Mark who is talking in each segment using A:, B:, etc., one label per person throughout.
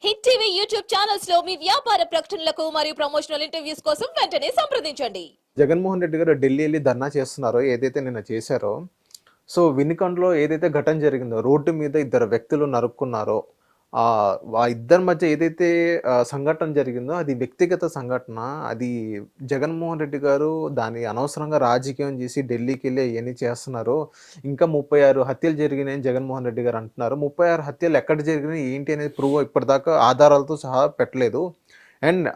A: Hit TV YouTube channels లో మీ వ్యాపార ప్రకటనలకు మరియు ప్రమోషనల్ ఇంటర్వ్యూస్ కోసం వెంటనే సంప్రదించండి.
B: జగన్మోహన్ రెడ్డి గారు ఢిల్లీ వెళ్ళి ధర్నా చేస్తున్నారో ఏదైతే నిన్న చేశారో, సో వినుకొండలో ఏదైతే ఘటన జరిగిందో, రోడ్డు మీద ఇద్దరు వ్యక్తులు నరుక్కున్నారో, ఆ ఇద్దరి మధ్య ఏదైతే సంఘటన జరిగిందో అది వ్యక్తిగత సంఘటన. అది జగన్మోహన్ రెడ్డి గారు దాన్ని అనవసరంగా రాజకీయం చేసి ఢిల్లీకి వెళ్ళి అవన్నీ చేస్తున్నారు. ఇంకా 36 హత్యలు జరిగినాయని జగన్మోహన్ రెడ్డి గారు అంటున్నారు. 36 హత్యలు ఎక్కడ జరిగినాయి ఏంటి అనేది ప్రూవ్ ఇప్పటిదాకా ఆధారాలతో సహా పెట్టలేదు. అండ్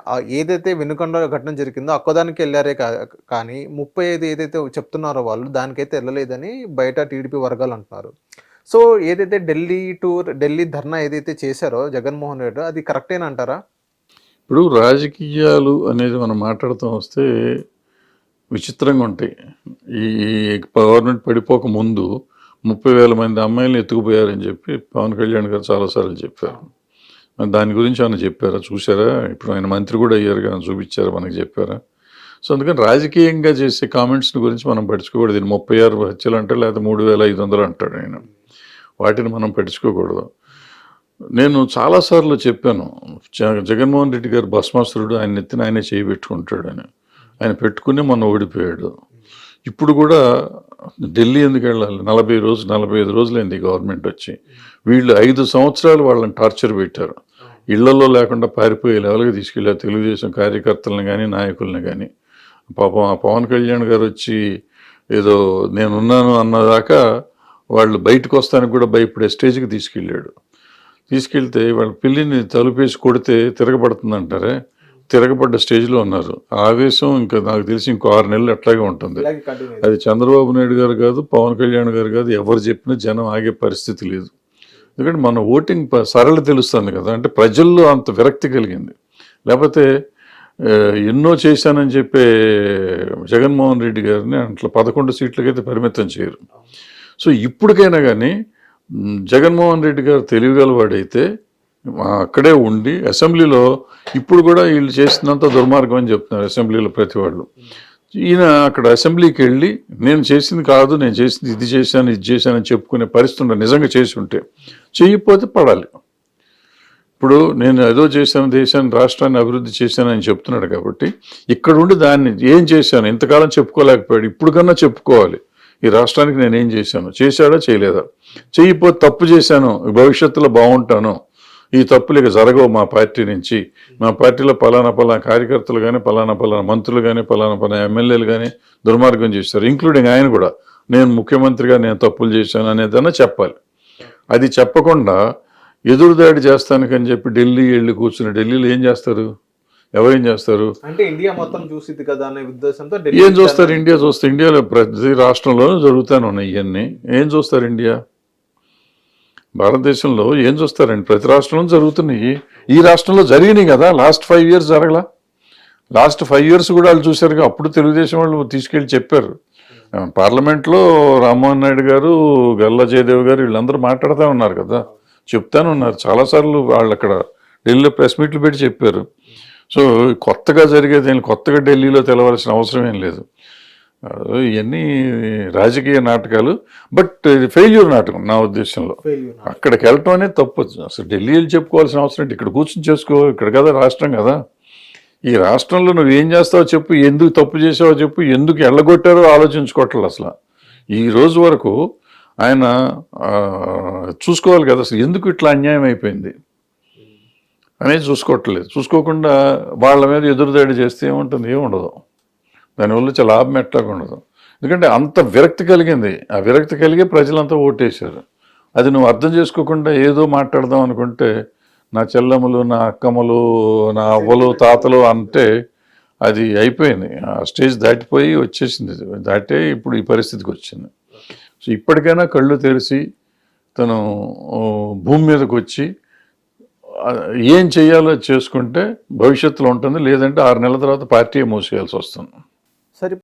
B: ఏదైతే వినుకొండ ఘటన జరిగిందో ఒక్కదానికి వెళ్ళారే కానీ 35 ఏదైతే చెప్తున్నారో వాళ్ళు దానికైతే వెళ్ళలేదని బయట టీడీపీ వర్గాలు అంటున్నారు. సో ఏదైతే ఢిల్లీ ధర్నా ఏదైతే చేశారో జగన్మోహన్ రెడ్డి అది కరెక్టేనా అంటారా?
C: ఇప్పుడు రాజకీయాలు అనేది మనం మాట్లాడుతూ వస్తే విచిత్రంగా ఉంటాయి. ఈ గవర్నమెంట్ పడిపోక ముందు 30,000 మంది అమ్మాయిలను ఎత్తుకుపోయారని చెప్పి పవన్ కళ్యాణ్ గారు చాలాసార్లు చెప్పారు. దాని గురించి ఆయన చెప్పారా, చూసారా? ఇప్పుడు ఆయన మంత్రి కూడా అయ్యారు కానీ చూపించారా, మనకు చెప్పారా? సో అందుకని రాజకీయంగా చేసే కామెంట్స్ గురించి మనం పట్టించుకోకూడదు. దీన్ని 36 హత్యలు అంటారు, లేకపోతే 3,500 అంటాడు ఆయన. వాటిని మనం పట్టించుకోకూడదు. నేను చాలాసార్లు చెప్పాను, జగన్మోహన్ రెడ్డి గారు భస్మాసురుడు, ఆయన ఎత్తిన ఆయనే చేయి పెట్టుకుంటాడని. ఆయన పెట్టుకుని మొన్న ఓడిపోయాడు. ఇప్పుడు కూడా ఢిల్లీ ఎందుకు వెళ్ళాలి? 45 రోజులైంది గవర్నమెంట్ వచ్చి. వీళ్ళు 5 సంవత్సరాలు వాళ్ళని టార్చర్ పెట్టారు. ఇళ్లలో లేకుండా పారిపోయే లెవెల్కి తీసుకెళ్ళారు తెలుగుదేశం కార్యకర్తలను కానీ నాయకులను కానీ. పాపం ఆ పవన్ కళ్యాణ్ గారు వచ్చి ఏదో నేనున్నాను అన్నదాకా వాళ్ళు బయటకు వస్తానికి కూడా భయపడే స్టేజ్కి తీసుకెళ్ళాడు. తీసుకెళ్తే వాళ్ళ పిల్లిని తలుపేసి కొడితే తిరగబడుతుందంటారే, తిరగబడ్డ స్టేజ్లో ఉన్నారు. ఆవేశం ఇంకా నాకు తెలిసి ఇంకో 6 నెలలు అట్లాగే ఉంటుంది. అది చంద్రబాబు నాయుడు గారు కాదు, పవన్ కళ్యాణ్ గారు కాదు, ఎవరు చెప్పినా జనం ఆగే పరిస్థితి లేదు. ఎందుకంటే మన ఓటింగ్ సరళ తెలుస్తుంది కదా, అంటే ప్రజల్లో అంత విరక్తి కలిగింది. లేకపోతే ఎన్నో చేశానని చెప్పే జగన్మోహన్ రెడ్డి గారిని అట్లా 11 సీట్లకైతే పరిమితం చేయరు. సో ఇప్పటికైనా కానీ జగన్మోహన్ రెడ్డి గారు తెలివిగలవాడైతే అక్కడే ఉండి అసెంబ్లీలో ఇప్పుడు కూడా వీళ్ళు చేసినంత దుర్మార్గం అని చెప్తున్నారు అసెంబ్లీలో ప్రతి వాళ్ళు. ఈయన అక్కడ అసెంబ్లీకి వెళ్ళి నేను చేసింది కాదు, నేను చేసింది ఇది చేశానని చెప్పుకునే పరిస్థితి నిజంగా చేసి ఉంటే, చేయకపోతే పడాలి. ఇప్పుడు నేను ఏదో చేశాను, దేశాన్ని రాష్ట్రాన్ని అభివృద్ధి చేశానని చెప్తున్నాడు కాబట్టి ఇక్కడ ఉండి దాన్ని ఏం చేశాను ఇంతకాలం చెప్పుకోలేకపోయాడు, ఇప్పుడు కన్నా చెప్పుకోవాలి. ఈ రాష్ట్రానికి నేను ఏం చేశాను, చేశాడా చేయలేదా? చేయకపోతే తప్పు చేశాను, భవిష్యత్తులో బాగుంటాను, ఈ తప్పులు ఇక జరగవు మా పార్టీ నుంచి, మా పార్టీలో పలానా కార్యకర్తలు కానీ పలానా మంత్రులు కానీ పలానా ఎమ్మెల్యేలు కానీ దుర్మార్గం చేశారు, ఇంక్లూడింగ్ ఆయన కూడా, నేను ముఖ్యమంత్రిగా నేను తప్పులు చేశాను అనేదన్నా చెప్పాలి. అది చెప్పకుండా ఎదురుదాడి చేస్తానికని చెప్పి ఢిల్లీ వెళ్ళి కూర్చుని ఢిల్లీలో ఏం చేస్తారు, ఎవరేం చేస్తారు?
B: అంటే ఇండియా మొత్తం చూసిద్ది కదా అనే ఉద్దేశంతో
C: ఏం చూస్తారు? ఇండియా చూస్తే ఇండియాలో ప్రతి రాష్ట్రంలోనూ జరుగుతూనే ఉన్నాయి ఇవన్నీ. ఏం చూస్తారు ఇండియా? భారతదేశంలో ఏం చూస్తారండి? ప్రతి రాష్ట్రంలో జరుగుతున్నాయి. ఈ రాష్ట్రంలో జరిగినాయి కదా, లాస్ట్ 5 years జరగలా. లాస్ట్ 5 years కూడా వాళ్ళు చూశారుగా. అప్పుడు తెలుగుదేశం వాళ్ళు తీసుకెళ్ళి చెప్పారు. పార్లమెంట్లో రామ్మోహన్ నాయుడు గారు, గల్లా జయదేవ్ గారు వీళ్ళందరూ మాట్లాడుతూ ఉన్నారు కదా, చెప్తానే ఉన్నారు చాలాసార్లు. వాళ్ళు అక్కడ ఢిల్లీలో ప్రెస్ మీట్లు పెట్టి చెప్పారు. సో కొత్తగా జరిగేది కొత్తగా ఢిల్లీలో తెలవాల్సిన అవసరం ఏం లేదు. ఇవన్నీ రాజకీయ నాటకాలు. బట్ ఫెయిల్యూర్ నాటకం నా ఉద్దేశంలో. అక్కడికి వెళ్ళటం అనేది తప్పు. అసలు ఢిల్లీ వెళ్ళి చెప్పుకోవాల్సిన అవసరం ఏంటి? ఇక్కడ కూర్చొని చేసుకో, ఇక్కడ కదా రాష్ట్రం కదా. ఈ రాష్ట్రంలో నువ్వు ఏం చేస్తావో చెప్పు, ఎందుకు తప్పు చేసావో చెప్పు, ఎందుకు ఎళ్ళగొట్టారో ఆలోచించుకోవట్లేదు. అసలు ఈ రోజు వరకు ఆయన చూసుకోవాలి కదా, అసలు ఎందుకు ఇట్లా అన్యాయం అయిపోయింది అనేది చూసుకోవట్లేదు. చూసుకోకుండా వాళ్ళ మీద ఎదురుదాడి చేస్తే ఏముంటుంది? ఏముండదు. దానివల్ల చాలా లాభం ఎట్లాగా ఉండదు. ఎందుకంటే అంత విరక్తి కలిగింది. ఆ విరక్తి కలిగి ప్రజలంతా ఓటేశారు. అది నువ్వు అర్థం చేసుకోకుండా ఏదో మాట్లాడదాం అనుకుంటే, నా చెల్లెములు, నా అక్కమ్మలు, నా అవ్వలు, తాతలు అంటే అది అయిపోయింది. ఆ స్టేజ్ దాటిపోయి వచ్చేసింది. దాటే ఇప్పుడు ఈ పరిస్థితికి వచ్చింది. సో ఇప్పటికైనా కళ్ళు తెరిచి తను భూమి మీదకి వచ్చి ఏం చేయాలో చేసుకుంటే భవిష్యత్తులో ఉంటుంది. లేదంటే 6 నెలల తర్వాత పార్టీ మూసేయాల్సి వస్తుంది.
B: సరే.